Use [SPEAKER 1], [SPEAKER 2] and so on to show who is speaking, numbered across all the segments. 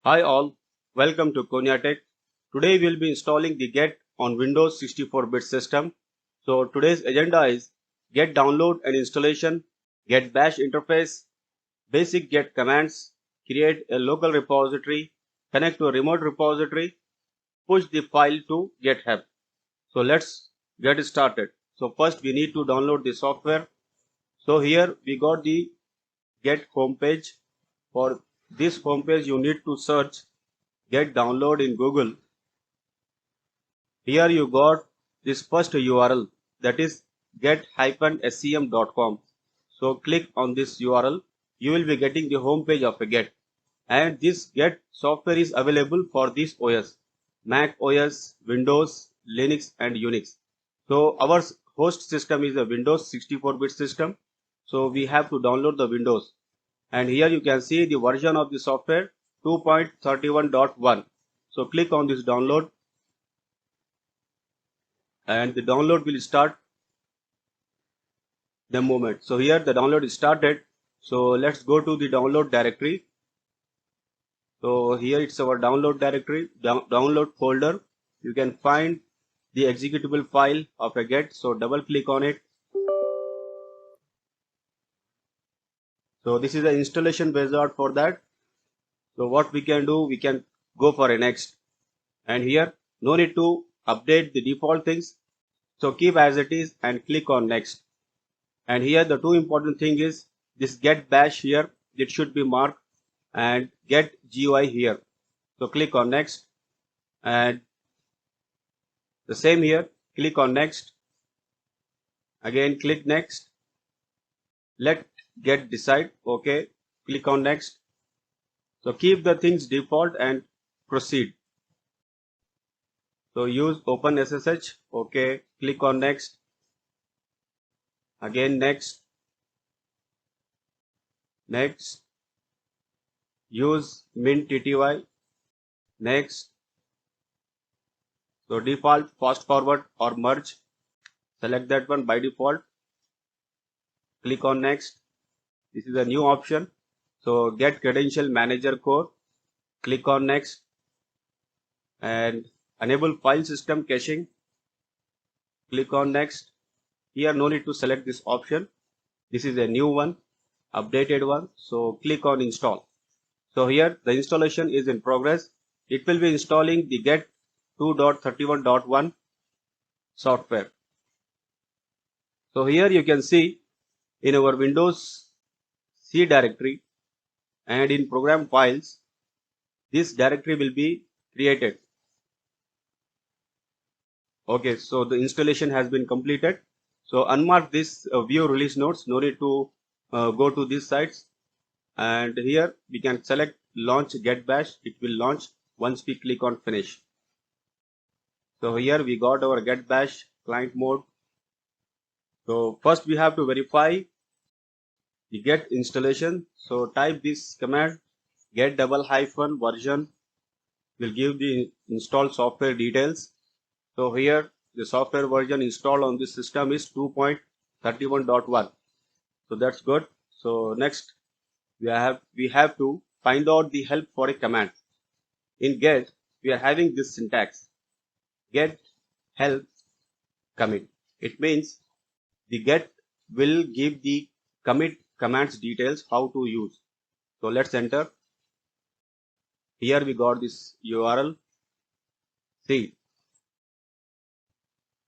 [SPEAKER 1] Hi all, welcome to Konya Tech. Today we will be installing the Get on Windows 64-bit system. So today's agenda is Get download and installation, Get bash interface, basic Get commands, create a local repository, connect to a remote repository, push the file to GitHub. So let's get started. So first we need to download the software. So here we got the Get homepage. For this homepage you need to search Get download in Google. Here you got this first URL, that is get-scm.com. So click on this URL. You will be getting the home page of a Get. And this Get software is available for this OS, Mac OS, Windows, Linux and Unix. So our host system is a Windows 64-bit system. So we have to download the Windows. And here you can see the version of the software 2.31.1. So click on this download and the download will start the moment. So here the download is started. So let's go to the download directory. So here it's our download directory, download folder. You can find the executable file of a Get. So double click on it. So this is the installation wizard for that. So what we can do, we can go for a next. And here no need to update the default things. So keep as it is and click on next. And here the two important thing is this Get bash here, it should be marked, and Get GUI here. So click on next and the same here, click on next, again click next, let Get decide, okay, click on next. So keep the things default and proceed. So use OpenSSH, okay, click on next, again next, next, use MintTTY, next. So default fast forward or merge, select that one by default, click on next. This is a new option. So Get credential manager core, click on next, and enable file system caching, click on next. Here no need to select this option. This is a new one, updated one. So click on install. So here the installation is in progress. It will be installing the Get 2.31.1 software. So here you can see in our Windows C directory and in program files, this directory will be created. Okay, so the installation has been completed. So unmark this view release notes, no need to go to these sites. And here we can select launch Get bash. It will launch once we click on finish. So here we got our Get bash client mode. So first we have to verify the Get installation. So type this command, get --version will give the installed software details. So here the software version installed on this system is 2.31.1. So that's good. So next we have to find out the help for a command. In Get we are having this syntax, get help commit. It means the Get will give the commit commands details how to use. So let's enter. Here we got this URL. See,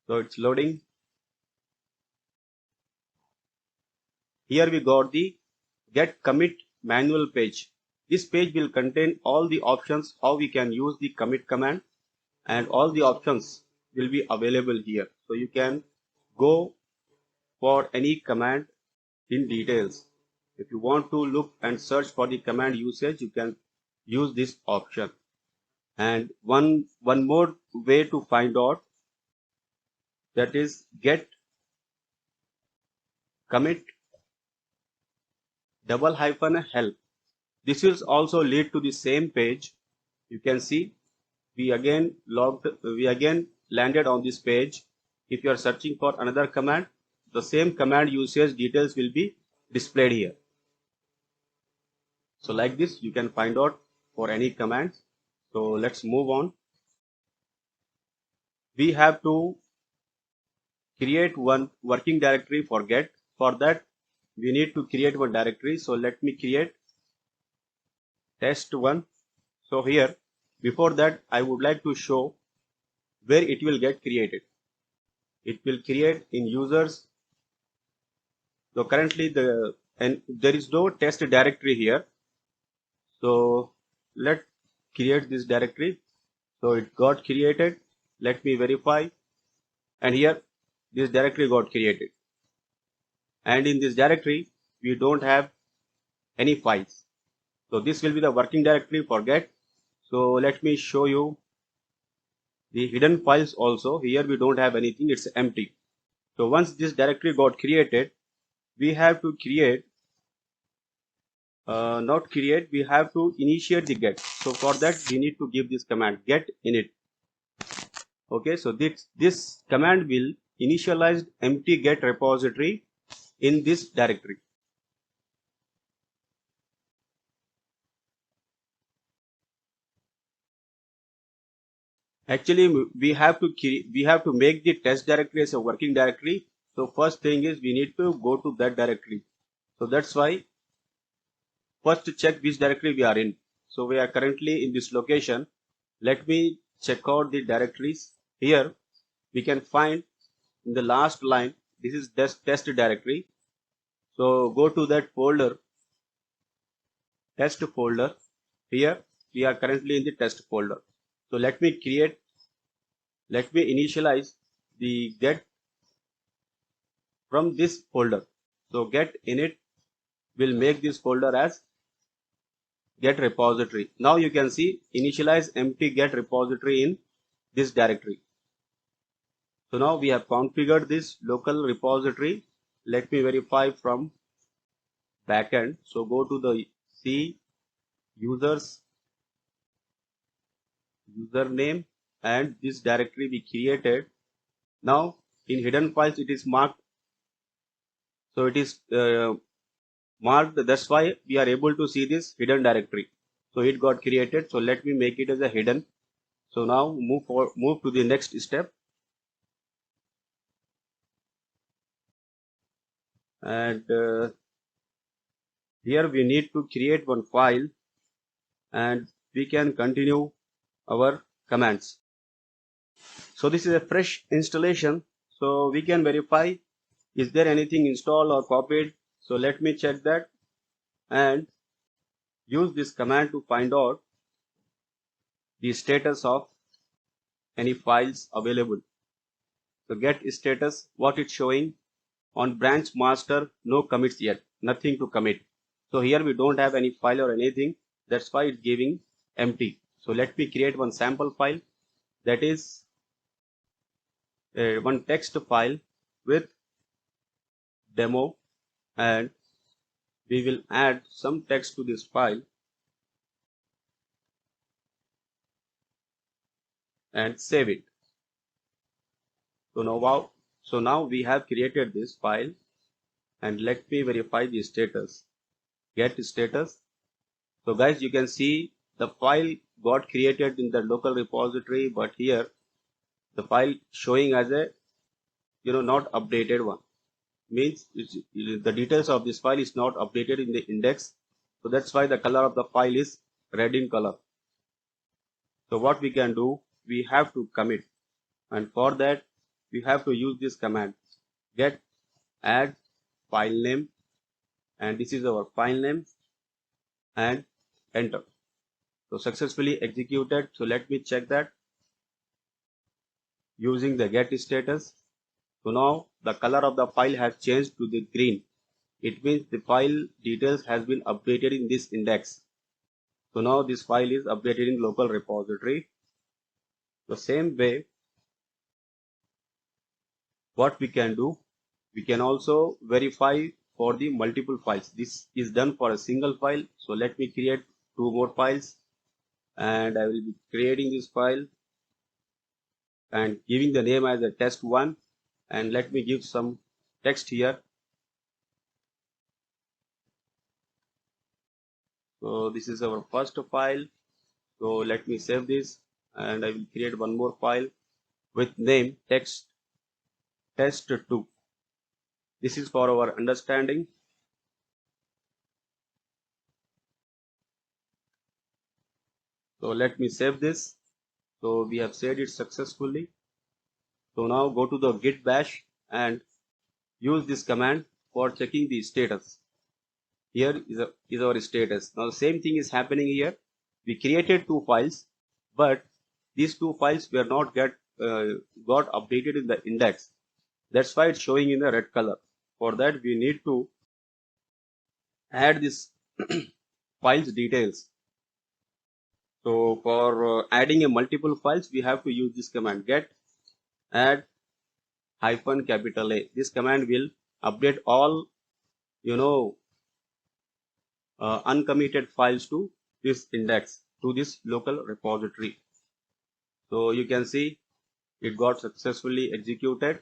[SPEAKER 1] so it's loading. Here we got the Get commit manual page. This page will contain all the options how we can use the commit command, and all the options will be available here. So you can go for any command in details. If you want to look and search for the command usage, you can use this option. And one more way to find out, that is get commit --help. This will also lead to the same page. You can see we again landed on this page. If you are searching for another command, the same command usage details will be displayed here. So like this you can find out for any commands. So let's move on. We have to create one working directory for get. For that, we need to create one directory. So let me create test1. So here, before that, I would like to show where it will get created. It will create in users. So currently there is no test directory here. So let's create this directory. So it got created. Let me verify. And here this directory got created. And in this directory, we don't have any files. So this will be the working directory for get. So let me show you the hidden files also. Here we don't have anything, it's empty. So once this directory got created, we have to create, we have to initiate the get. So for that, we need to give this command get init. Okay, so this command will initialize empty get repository in this directory. Actually, we have to make the test directory as a working directory. So first thing is we need to go to that directory. So that's why first check which directory we are in. So we are currently in this location. Let me check out the directories. Here we can find in the last line, this is test directory. So go to that folder, test folder. Here we are currently in the test folder. So let me initialize the get from this folder. So get init will make this folder as get repository. Now you can see initialize empty get repository in this directory. So now we have configured this local repository. Let me verify from backend. So go to the C username and this directory we created. Now in hidden files it is marked. So it is marked. That's why we are able to see this hidden directory. So it got created. So let me make it as a hidden. So now move to the next step. And here we need to create one file and we can continue our commands. So this is a fresh installation. So we can verify is there anything installed or copied. So let me check that and use this command to find out the status of any files available. So get status, what it's showing on branch master, no commits yet, nothing to commit. So here we don't have any file or anything. That's why it's giving empty. So let me create one sample file, that is one text file with demo, and we will add some text to this file and save it. So now we have created this file, and let me verify the status. Get status. So guys, you can see the file got created in the local repository, but here the file showing as a not updated one, means the details of this file is not updated in the index. So that's why the color of the file is red in color. So what we can do, we have to commit, and for that we have to use this command get add file name, and this is our file name, and enter. So successfully executed. So let me check that using the get status. So now the color of the file has changed to the green. It means the file details has been updated in this index. So now this file is updated in local repository. The same way, what we can do, we can also verify for the multiple files. This is done for a single file. So let me create two more files, and I will be creating this file and giving the name as a test1, and let me give some text here. So this is our first file, So let me save this, and I will create one more file with name text test2. This is for our understanding. So let me save this. So we have saved it successfully. So now go to the git bash and use this command for checking the status. Here is our status. Now the same thing is happening here. We created two files, but these two files were not got updated in the index. That's why it's showing in the red color. For that we need to add this files details. So for adding a multiple files, we have to use this command get add hyphen capital A. This command will update all uncommitted files to this index, to this local repository. So you can see it got successfully executed.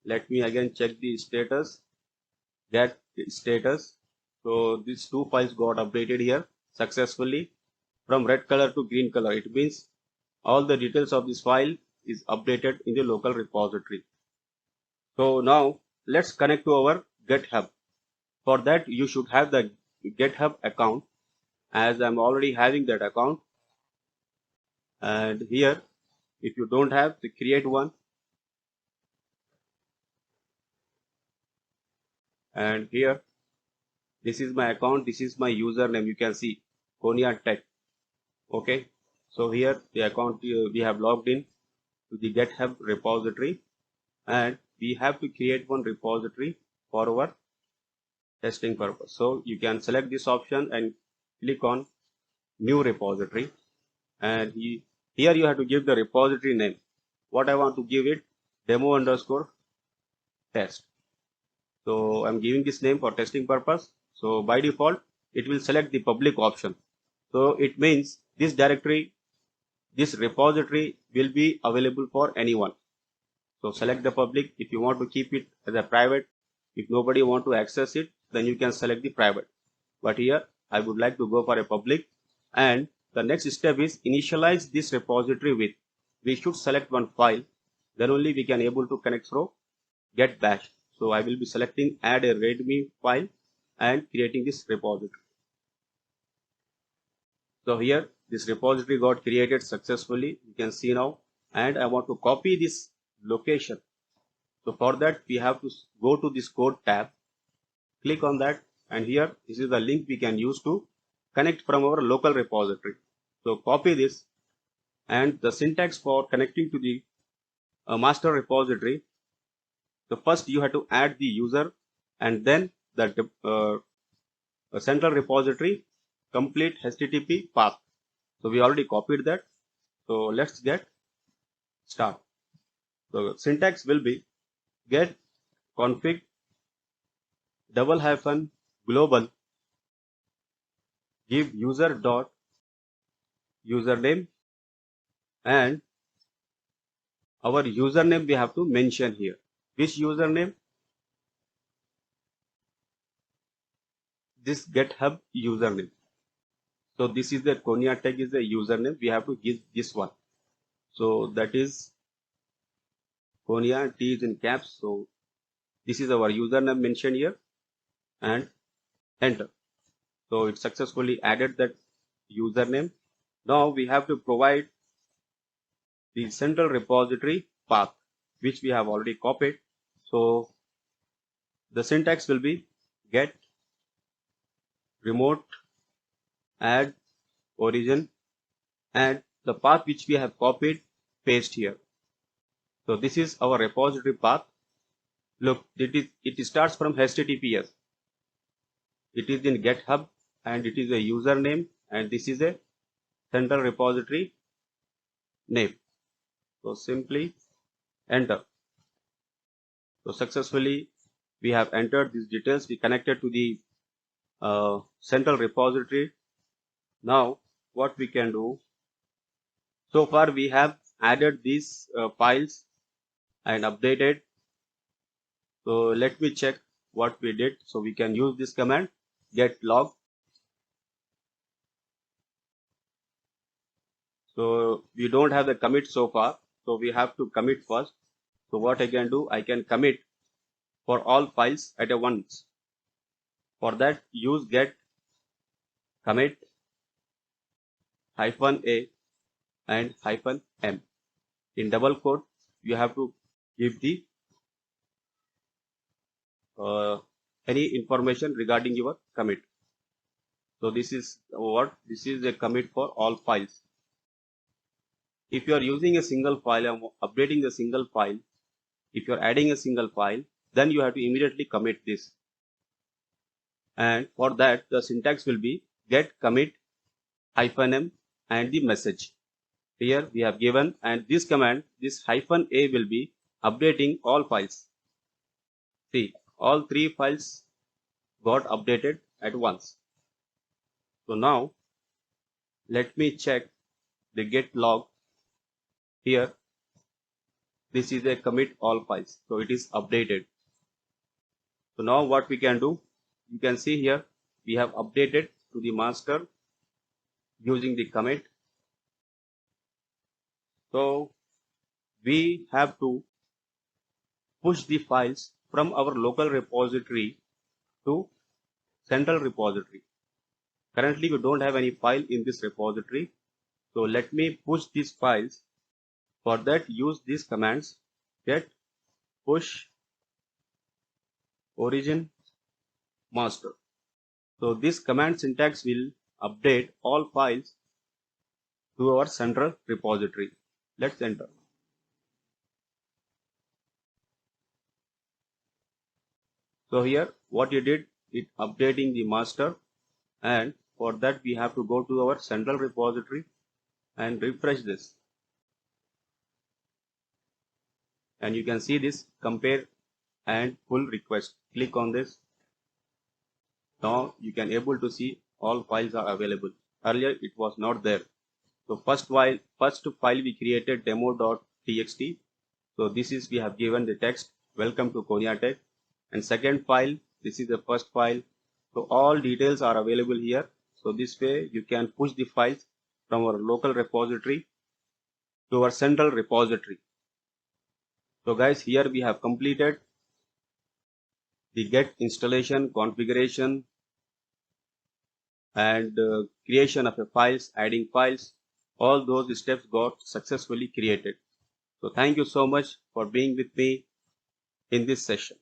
[SPEAKER 1] Let me again check the status, get status. So these two files got updated here successfully from red color to green color. It means all the details of this file is updated in the local repository. So now let's connect to our GitHub. For that you should have the GitHub account, as I'm already having that account. And here, if you don't have, to create one. And here, this is my account, this is my username. You can see Konya Tech. Okay, so here the account we have logged in to the GitHub repository, and we have to create one repository for our testing purpose. So you can select this option and click on new repository, and here you have to give the repository name. What I want to give it, demo underscore test. So I'm giving this name for testing purpose. So by default it will select the public option. So it means this directory, this repository will be available for anyone. So select the public. If you want to keep it as a private, if nobody want to access it, then you can select the private. But here I would like to go for a public. And the next step is initialize this repository with. We should select one file, then only we can able to connect through get bash. So I will be selecting add a readme file and creating this repository. So here this repository got created successfully, you can see now, and I want to copy this location. So for that we have to go to this code tab, click on that, and here this is the link we can use to connect from our local repository. So copy this, and the syntax for connecting to the master repository. So first you have to add the user, and then the central repository complete HTTP path. So we already copied that. So let's get start. So syntax will be get config --global give user dot username, and our username we have to mention here. Which username? This GitHub username. So this is the Konya Tech is the username. We have to give this one. So that is Konya, T is in caps. So this is our username mentioned here, and enter. So it successfully added that username. Now we have to provide the central repository path, which we have already copied. So the syntax will be get remote add origin, and the path which we have copied paste here. So this is our repository path. Look, it starts from HTTPS. It is in GitHub, and it is a username, and this is a central repository name. So simply enter. So successfully we have entered these details. We connected to the central repository. Now what we can do, so far we have added these files and updated. So let me check what we did. So we can use this command get log. So we don't have the commit so far. So we have to commit first. So what I can do, I can commit for all files at a once. For that, use get commit -a and -m. In double quote, you have to give the any information regarding your commit. So this is what? This is a commit for all files. If you are using a single file and updating a single file, if you are adding a single file, then you have to immediately commit this. And for that, the syntax will be get commit -m and the message. Here we have given, and this command, this -a will be updating all files. See, all 3 files got updated at once. So now let me check the get log. Here this is a commit all files, so it is updated. So now what we can do, you can see here we have updated to the master using the commit. So we have to push the files from our local repository to central repository. Currently we don't have any file in this repository, so let me push these files. For that, use these commands: get push origin master. So this command syntax will update all files to our central repository. Let's enter. So here what you did, it updating the master, and for that we have to go to our central repository and refresh this. And you can see this compare and pull request. Click on this. Now you can able to see all files are available. Earlier it was not there. So first file we created demo.txt. So this is, we have given the text welcome to Konya Tech. And second file, this is the first file. So all details are available here. So this way you can push the files from our local repository to our central repository. So guys, here we have completed the get installation, configuration, and creation of a files, adding files. All those steps got successfully created. So thank you so much for being with me in this session.